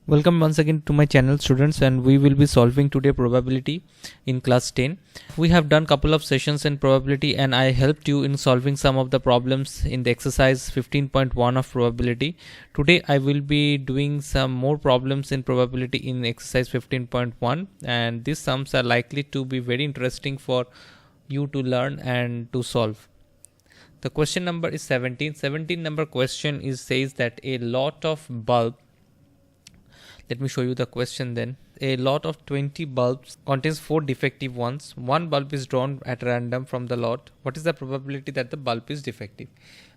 Welcome once again to my channel, students, and we will be solving today probability in class 10. We have done couple of sessions in probability and I helped you in solving some of the problems in the exercise 15.1 of probability. Today I will be doing some more problems in probability in exercise 15.1, and these sums are likely to be very interesting for you to learn and to solve. The question number is 17. 17 number question says that a lot of bulb. Let me show you the question then. A lot of 20 bulbs contains 4 defective ones. One bulb is drawn at random from the lot. What is the probability that the bulb is defective?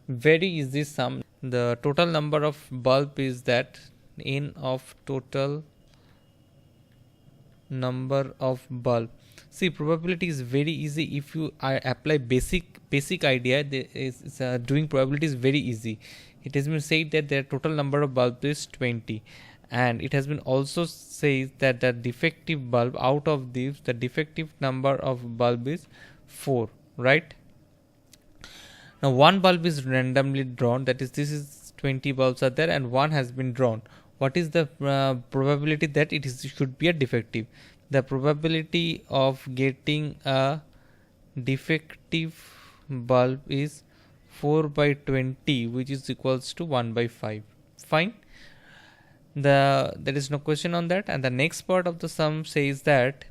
Very easy sum. The total number of bulb is that n of total number of bulb. See, probability is very easy if you apply basic idea. Doing probability is very easy. It has been said that the total number of bulbs is 20. And it has been also said that the defective bulb, out of these the defective number of bulb is 4, right? Now one bulb is randomly drawn, that is, this is 20 bulbs are there and one has been drawn. What is the probability that it should be a defective? The probability of getting a defective bulb is 4 by 20, which is equals to 1 by 5. Fine. There is no question on that. And the next part of the sum says that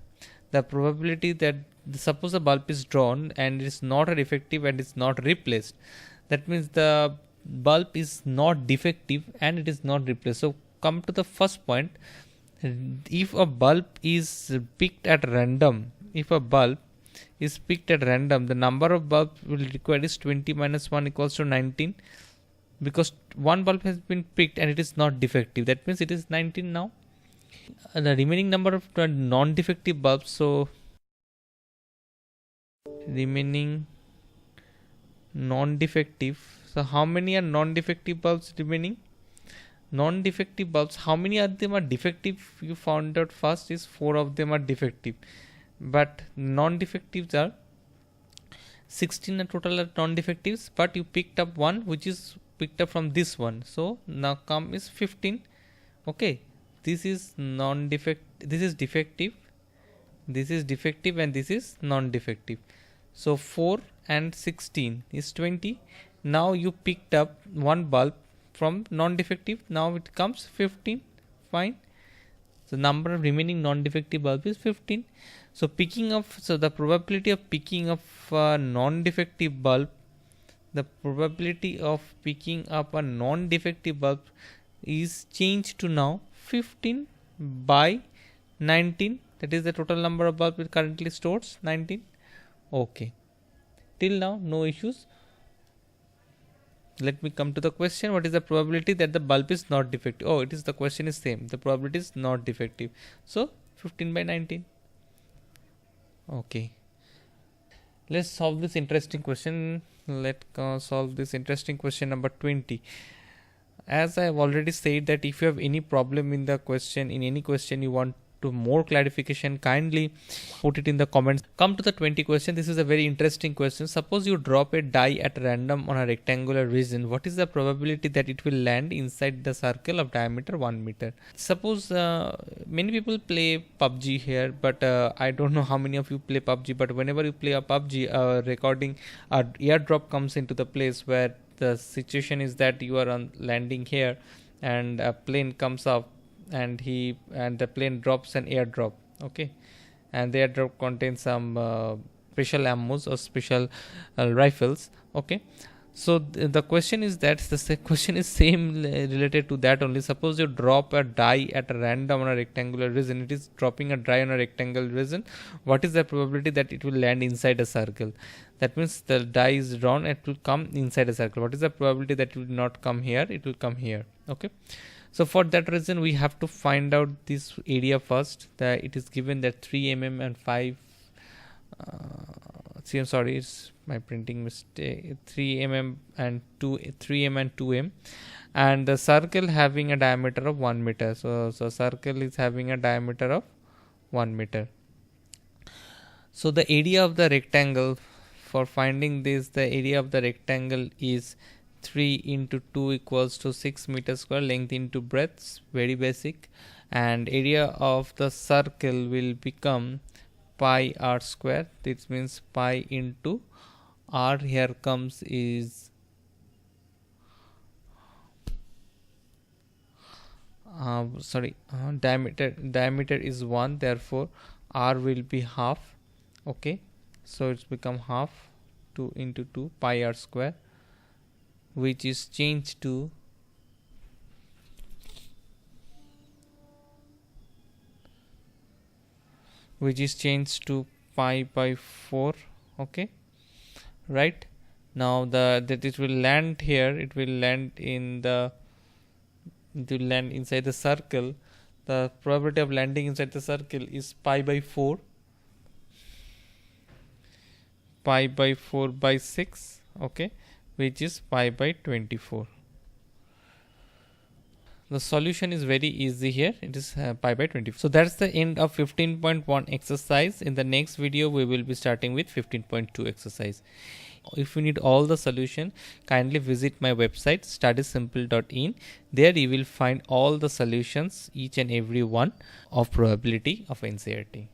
the probability that suppose a bulb is drawn and it is not a defective and it's not replaced, that means the bulb is not defective and it is not replaced. So come to the first point. If a bulb is picked at random, the number of bulbs will require is 20 minus 1 equals to 19. Because one bulb has been picked and it is not defective, that means it is 19 now. The remaining number of non-defective bulbs, so remaining non-defective, so how many are non-defective bulbs remaining? Non-defective bulbs, how many of them are defective? You found out first is 4 of them are defective, but non-defectives are 16 total are non-defectives, but you picked up one which is picked up from this one, so now come is 15. Okay, this is non-defective, this is defective, this is defective, and this is non-defective. So 4 and 16 is 20. Now you picked up one bulb from non-defective, now it comes 15. Fine. The number of remaining non-defective bulb is 15. So the probability of picking up a non-defective bulb, the probability of picking up a non-defective bulb is changed to now 15 by 19. That is the total number of bulbs it currently stores, 19. Okay. Till now, no issues. Let me come to the question. What is the probability that the bulb is not defective? Oh, it is, the question is same. The probability is not defective. So 15 by 19. Okay. Let's solve this interesting question. Let's solve this interesting question number 20. As I have already said that if you have any problem in the question, in any question you want to more clarification, kindly put it in the comments. Come to the 20 question. This is a very interesting question. Suppose you drop a die at random on a rectangular region. What is the probability that it will land inside the circle of diameter 1 meter? Suppose many people play PUBG here, but I don't know how many of you play PUBG, but whenever you play a PUBG recording, airdrop comes into the place where the situation is that you are landing here and a plane comes up and the plane drops an airdrop. Okay, and the airdrop contains some special ammos or special rifles. Okay, so the question is that the question is same related to that only. Suppose you drop a die at random on a rectangular region. It is dropping a die on a rectangular region. What is the probability that it will land inside a circle? That means the die is drawn, it will come inside a circle. What is the probability that it will not come here? It will come here. Okay. So for that reason, we have to find out this area first. That it is given that 3 mm and 5. I'm sorry, it's my printing mistake. 3 mm and 3 m and 2 m, and the circle having a diameter of 1 meter. So circle is having a diameter of 1 meter. So the area of the rectangle, for finding this, the area of the rectangle is 3 into 2 equals to 6 meters square, length into breadth, very basic, and area of the circle will become pi r square. This means pi into r here comes is diameter is 1, therefore r will be half. Okay, so it's become half 2 into 2 pi r square, which is changed to pi by 4. Okay, right now that it will land here, it will land inside the circle. The probability of landing inside the circle is pi by 4 by 6. Okay, which is pi by 24. The solution is very easy here. It is pi by 24. So that's the end of 15.1 exercise. In the next video, we will be starting with 15.2 exercise. If you need all the solution, kindly visit my website studysimple.in. There you will find all the solutions, each and every one of probability of NCERT.